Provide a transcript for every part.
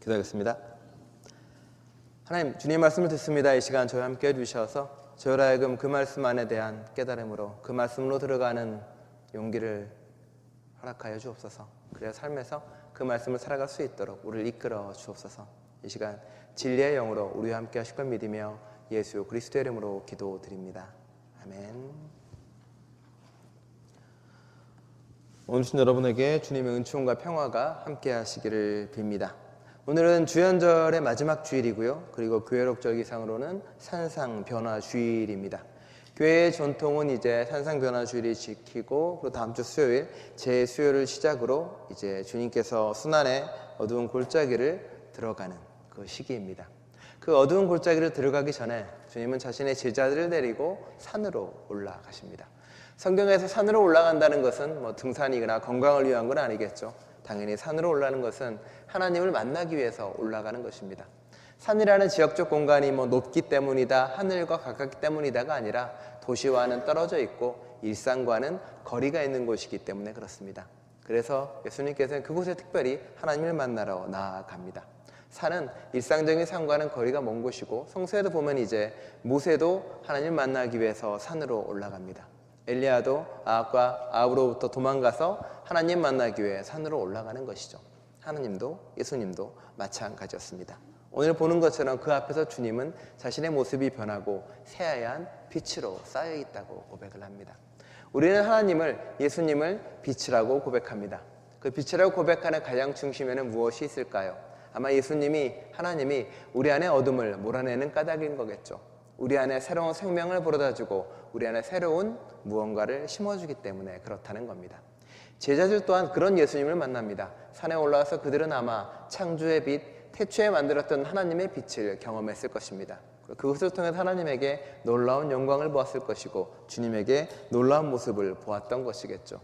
기도하겠습니다. 하나님, 주님 말씀을 듣습니다. 이 시간 저와 함께 해주셔서 저희로 하여금 그 말씀 안에 대한 깨달음으로 그 말씀으로 들어가는 용기를 허락하여 주옵소서. 그래야 삶에서 그 말씀을 살아갈 수 있도록 우리를 이끌어 주옵소서. 이 시간 진리의 영으로 우리와 함께 하실 걸 믿으며 예수 그리스도의 이름으로 기도드립니다. 아멘. 오늘 주신 여러분에게 주님의 은총과 평화가 함께 하시기를 빕니다. 오늘은 주연절의 마지막 주일이고요. 그리고 교회록절 기상으로는 산상변화 주일입니다. 교회의 전통은 이제 산상변화 주일이 지키고, 그리고 다음 주 수요일 제수요일을 시작으로 이제 주님께서 순환의 어두운 골짜기를 들어가는 그 시기입니다. 그 어두운 골짜기를 들어가기 전에 주님은 자신의 제자들을 데리고 산으로 올라가십니다. 성경에서 산으로 올라간다는 것은 등산이거나 건강을 위한 건 아니겠죠. 당연히 산으로 올라가는 것은 하나님을 만나기 위해서 올라가는 것입니다. 산이라는 지역적 공간이 높기 때문이다, 하늘과 가깝기 때문이다가 아니라 도시와는 떨어져 있고 일상과는 거리가 있는 곳이기 때문에 그렇습니다. 그래서 예수님께서는 그곳에 특별히 하나님을 만나러 나아갑니다. 산은 일상적인 삶과는 거리가 먼 곳이고, 성서에도 보면 이제 모세도 하나님을 만나기 위해서 산으로 올라갑니다. 엘리야도 아합과 아합으로부터 도망가서 하나님 만나기 위해 산으로 올라가는 것이죠. 하나님도 예수님도 마찬가지였습니다. 오늘 보는 것처럼 그 앞에서 주님은 자신의 모습이 변하고 새하얀 빛으로 쌓여 있다고 고백을 합니다. 우리는 하나님을, 예수님을 빛이라고 고백합니다. 그 빛이라고 고백하는 가장 중심에는 무엇이 있을까요? 아마 예수님이, 하나님이 우리 안에 어둠을 몰아내는 까닭인 거겠죠. 우리 안에 새로운 생명을 불어다주고 우리 안에 새로운 무언가를 심어주기 때문에 그렇다는 겁니다. 제자들 또한 그런 예수님을 만납니다. 산에 올라와서 그들은 아마 창조의 빛, 태초에 만들었던 하나님의 빛을 경험했을 것입니다. 그것을 통해 하나님에게 놀라운 영광을 보았을 것이고 주님에게 놀라운 모습을 보았던 것이겠죠.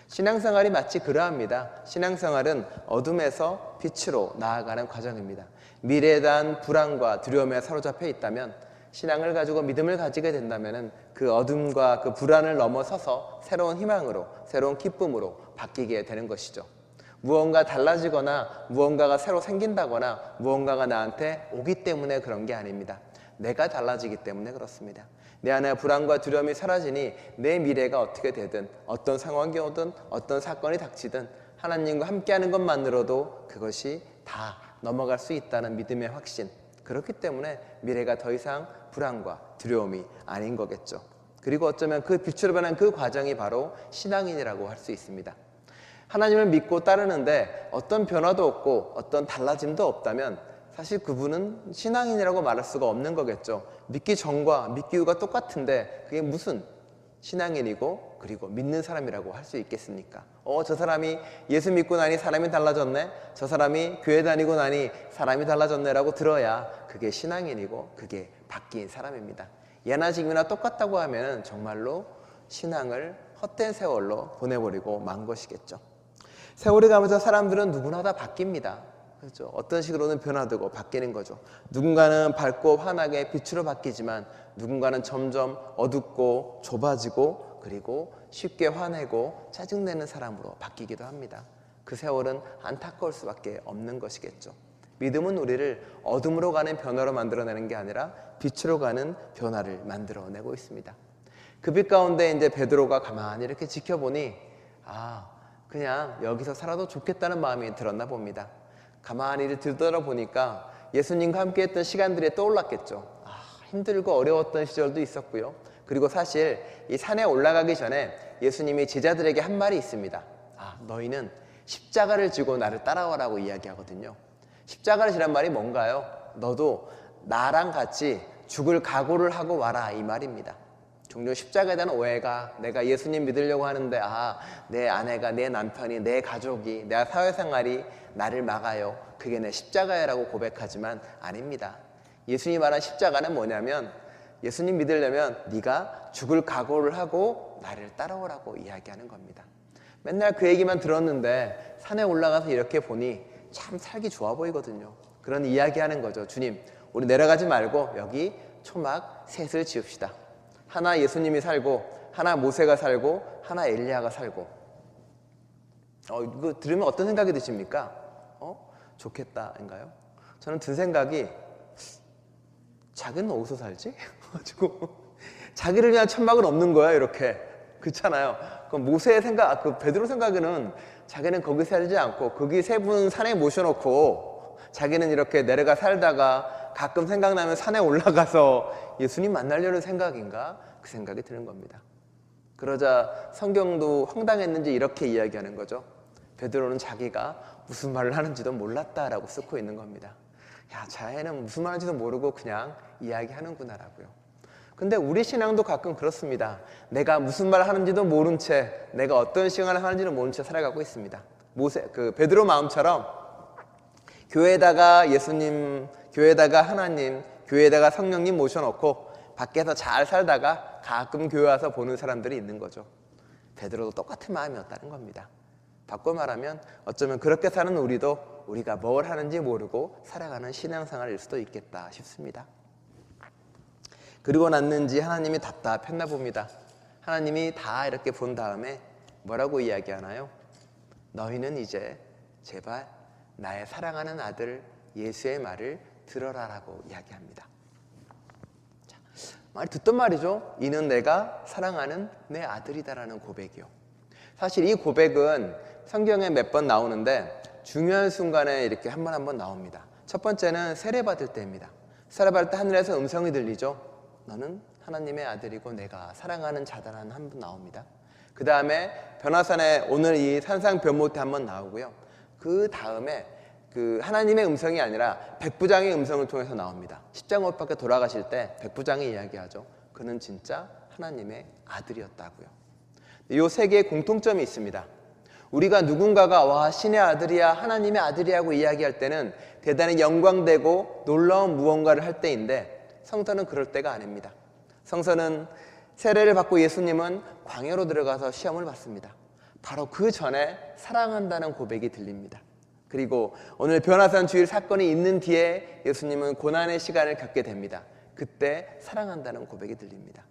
신앙생활이 마치 그러합니다. 신앙생활은 어둠에서 빛으로 나아가는 과정입니다. 미래에 대한 불안과 두려움에 사로잡혀 있다면, 신앙을 가지고 믿음을 가지게 된다면 그 어둠과 그 불안을 넘어서서 새로운 희망으로, 새로운 기쁨으로 바뀌게 되는 것이죠. 무언가 달라지거나 무언가가 새로 생긴다거나 무언가가 나한테 오기 때문에 그런 게 아닙니다. 내가 달라지기 때문에 그렇습니다. 내 안에 불안과 두려움이 사라지니 내 미래가 어떻게 되든, 어떤 상황이 오든, 어떤 사건이 닥치든 하나님과 함께하는 것만으로도 그것이 다 넘어갈 수 있다는 믿음의 확신, 그렇기 때문에 미래가 더 이상 불안과 두려움이 아닌 거겠죠. 그리고 어쩌면 그 빛으로 변한 그 과정이 바로 신앙인이라고 할 수 있습니다. 하나님을 믿고 따르는데 어떤 변화도 없고 어떤 달라짐도 없다면 사실 그분은 신앙인이라고 말할 수가 없는 거겠죠. 믿기 전과 믿기 후가 똑같은데 그게 무슨 신앙인이고 그리고 믿는 사람이라고 할 수 있겠습니까? 저 사람이 예수 믿고 나니 사람이 달라졌네, 저 사람이 교회 다니고 나니 사람이 달라졌네 라고 들어야 그게 신앙인이고 그게 바뀐 사람입니다. 예나 지금이나 똑같다고 하면 정말로 신앙을 헛된 세월로 보내버리고 만 것이겠죠. 세월이 가면서 사람들은 누구나 다 바뀝니다. 그렇죠? 어떤 식으로는 변화되고 바뀌는 거죠. 누군가는 밝고 환하게 빛으로 바뀌지만 누군가는 점점 어둡고 좁아지고 그리고 쉽게 화내고 짜증내는 사람으로 바뀌기도 합니다. 그 세월은 안타까울 수밖에 없는 것이겠죠. 믿음은 우리를 어둠으로 가는 변화로 만들어내는 게 아니라 빛으로 가는 변화를 만들어내고 있습니다. 그 빛 가운데 이제 베드로가 가만히 이렇게 지켜보니 그냥 여기서 살아도 좋겠다는 마음이 들었나 봅니다. 가만히 들여다보니까 예수님과 함께했던 시간들이 떠올랐겠죠. 힘들고 어려웠던 시절도 있었고요. 그리고 사실 이 산에 올라가기 전에 예수님이 제자들에게 한 말이 있습니다. 너희는 십자가를 지고 나를 따라와라고 이야기하거든요. 십자가를 지란 말이 뭔가요? 너도 나랑 같이 죽을 각오를 하고 와라, 이 말입니다. 종종 십자가에 대한 오해가, 내가 예수님 믿으려고 하는데 내 아내가, 내 남편이, 내 가족이, 내 사회생활이 나를 막아요, 그게 내 십자가야라고 고백하지만 아닙니다. 예수님이 말한 십자가는 뭐냐면, 예수님 믿으려면 네가 죽을 각오를 하고 나를 따라오라고 이야기하는 겁니다. 맨날 그 얘기만 들었는데 산에 올라가서 이렇게 보니 참 살기 좋아 보이거든요. 그런 이야기하는 거죠. 주님, 우리 내려가지 말고 여기 초막 셋을 지읍시다. 하나 예수님이 살고, 하나 모세가 살고, 하나 엘리야가 살고. 이거 들으면 어떤 생각이 드십니까? 좋겠다인가요? 저는 든 생각이 자기는 어디서 살지? 가지고 자기를 위한 천막은 없는 거야 이렇게. 그렇잖아요. 그 모세의 생각, 그 베드로 생각에는 자기는 거기 살지 않고 거기 세 분 산에 모셔놓고 자기는 이렇게 내려가 살다가 가끔 생각나면 산에 올라가서 예수님 만나려는 생각인가? 그 생각이 드는 겁니다. 그러자 성경도 황당했는지 이렇게 이야기하는 거죠. 베드로는 자기가 무슨 말을 하는지도 몰랐다라고 쓰고 있는 겁니다. 야, 자애는 무슨 말인지도 모르고 그냥 이야기하는구나라고요. 근데 우리 신앙도 가끔 그렇습니다. 내가 무슨 말을 하는지도 모른 채, 내가 어떤 신앙을 하는지는 모른 채 살아가고 있습니다. 베드로 마음처럼 교회에다가 예수님, 교회에다가 하나님, 교회에다가 성령님 모셔놓고 밖에서 잘 살다가 가끔 교회 와서 보는 사람들이 있는 거죠. 베드로도 똑같은 마음이었다는 겁니다. 바꿔 말하면 어쩌면 그렇게 사는 우리도 우리가 뭘 하는지 모르고 살아가는 신앙생활일 수도 있겠다 싶습니다. 그리고 났는지 하나님이 답답했나 봅니다. 하나님이 다 이렇게 본 다음에 뭐라고 이야기하나요? 너희는 이제 제발 나의 사랑하는 아들 예수의 말을 들어라라고 이야기합니다. 자, 말 듣던 말이죠. 이는 내가 사랑하는 내 아들이다라는 고백이요. 사실 이 고백은 성경에 몇 번 나오는데 중요한 순간에 이렇게 한 번 나옵니다. 첫 번째는 세례받을 때입니다. 세례받을 때 하늘에서 음성이 들리죠. 너는 하나님의 아들이고 내가 사랑하는 자다라는 한 번 나옵니다. 그 다음에 변화산에 오늘 이 산상 변모태 한 번 나오고요. 그 다음에 그 하나님의 음성이 아니라 백부장의 음성을 통해서 나옵니다. 십자가 못 박혀 돌아가실 때 백부장이 이야기하죠. 그는 진짜 하나님의 아들이었다고요. 이 세 개의 공통점이 있습니다. 우리가 누군가가 와 신의 아들이야 하나님의 아들이라고 이야기할 때는 대단히 영광되고 놀라운 무언가를 할 때인데 성서는 그럴 때가 아닙니다. 성서는 세례를 받고 예수님은 광야로 들어가서 시험을 받습니다. 바로 그 전에 사랑한다는 고백이 들립니다. 그리고 오늘 변화산 주일 사건이 있는 뒤에 예수님은 고난의 시간을 겪게 됩니다. 그때 사랑한다는 고백이 들립니다.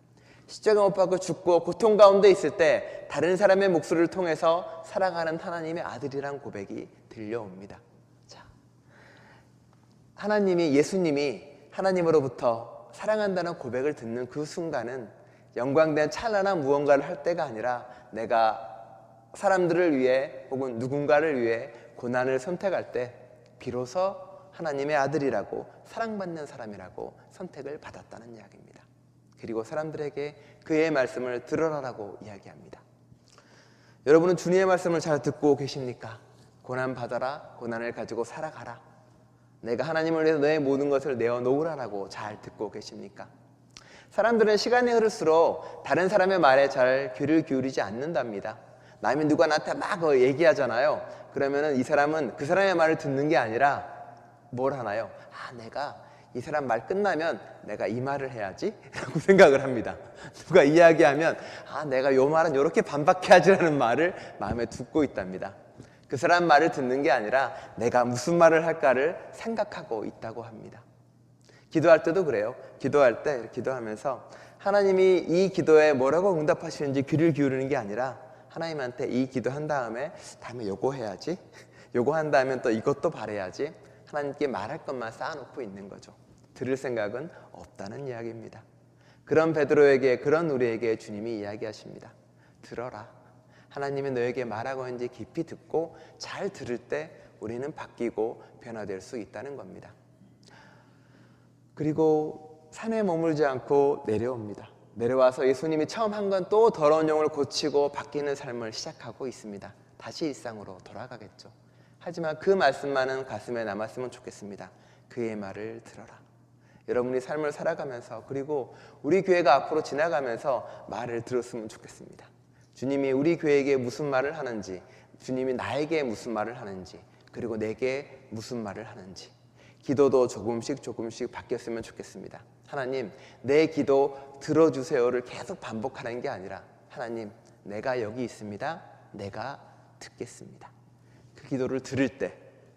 십자가 못 박혀 죽고 고통 가운데 있을 때 다른 사람의 목소리를 통해서 사랑하는 하나님의 아들이란 고백이 들려옵니다. 자, 예수님이 하나님으로부터 사랑한다는 고백을 듣는 그 순간은 영광된 찬란한 무언가를 할 때가 아니라 내가 사람들을 위해 혹은 누군가를 위해 고난을 선택할 때 비로소 하나님의 아들이라고 사랑받는 사람이라고 선택을 받았다는 이야기입니다. 그리고 사람들에게 그의 말씀을 들어라라고 이야기합니다. 여러분은 주님의 말씀을 잘 듣고 계십니까? 고난 받아라, 고난을 가지고 살아가라. 내가 하나님을 위해서 너의 모든 것을 내어놓으라라고 잘 듣고 계십니까? 사람들은 시간이 흐를수록 다른 사람의 말에 잘 귀를 기울이지 않는답니다. 남이 누가 나한테 막 얘기하잖아요. 그러면은 이 사람은 그 사람의 말을 듣는 게 아니라 뭘 하나요? 내가 이 사람 말 끝나면 내가 이 말을 해야지 라고 생각을 합니다. 누가 이야기하면 내가 요 말은 요렇게 반박해야지라는 말을 마음에 두고 있답니다. 그 사람 말을 듣는 게 아니라 내가 무슨 말을 할까를 생각하고 있다고 합니다. 기도할 때도 그래요. 기도할 때 기도하면서 하나님이 이 기도에 뭐라고 응답하시는지 귀를 기울이는 게 아니라 하나님한테 이 기도한 다음에 요거 해야지, 요거 한 다음에 또 이것도 바라야지, 하나님께 말할 것만 쌓아놓고 있는 거죠. 들을 생각은 없다는 이야기입니다. 그런 베드로에게, 그런 우리에게 주님이 이야기하십니다. 들어라. 하나님이 너에게 말하고 있는지 깊이 듣고 잘 들을 때 우리는 바뀌고 변화될 수 있다는 겁니다. 그리고 산에 머물지 않고 내려옵니다. 내려와서 예수님이 처음 한 건 또 더러운 영을 고치고 바뀌는 삶을 시작하고 있습니다. 다시 일상으로 돌아가겠죠. 하지만 그 말씀만은 가슴에 남았으면 좋겠습니다. 그의 말을 들어라. 여러분이 삶을 살아가면서 그리고 우리 교회가 앞으로 지나가면서 말을 들었으면 좋겠습니다. 주님이 우리 교회에게 무슨 말을 하는지, 주님이 나에게 무슨 말을 하는지, 그리고 내게 무슨 말을 하는지 기도도 조금씩 바뀌었으면 좋겠습니다. 하나님, 내 기도 들어주세요를 계속 반복하는 게 아니라 하나님, 내가 여기 있습니다. 내가 듣겠습니다. 그 기도를 들을 때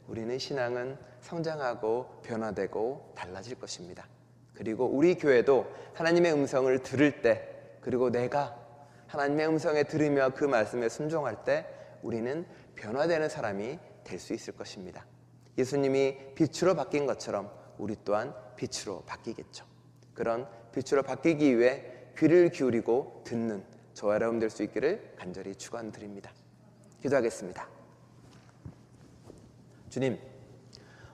우리는 신앙은 성장하고 변화되고 달라질 것입니다. 그리고 우리 교회도 하나님의 음성을 들을 때, 그리고 내가 하나님의 음성에 들으며 그 말씀에 순종할 때 우리는 변화되는 사람이 될 수 있을 것입니다. 예수님이 빛으로 바뀐 것처럼 우리 또한 빛으로 바뀌겠죠. 그런 빛으로 바뀌기 위해 귀를 기울이고 듣는 저와 여러분 될 수 있기를 간절히 축원드립니다. 기도하겠습니다. 주님,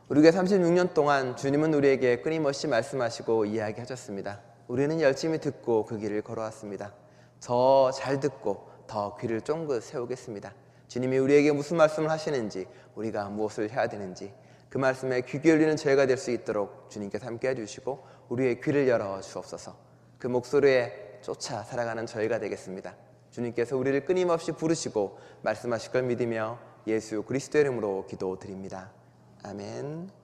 우리 교회 36년 동안 주님은 우리에게 끊임없이 말씀하시고 이야기하셨습니다. 우리는 열심히 듣고 그 길을 걸어왔습니다. 더 잘 듣고 더 귀를 쫑긋 세우겠습니다. 주님이 우리에게 무슨 말씀을 하시는지, 우리가 무엇을 해야 되는지 그 말씀에 귀 기울이는 저희가 될 수 있도록 주님께서 함께 해주시고 우리의 귀를 열어 주옵소서. 그 목소리에 쫓아 살아가는 저희가 되겠습니다. 주님께서 우리를 끊임없이 부르시고 말씀하실 걸 믿으며 예수 그리스도의 이름으로 기도드립니다. 아멘.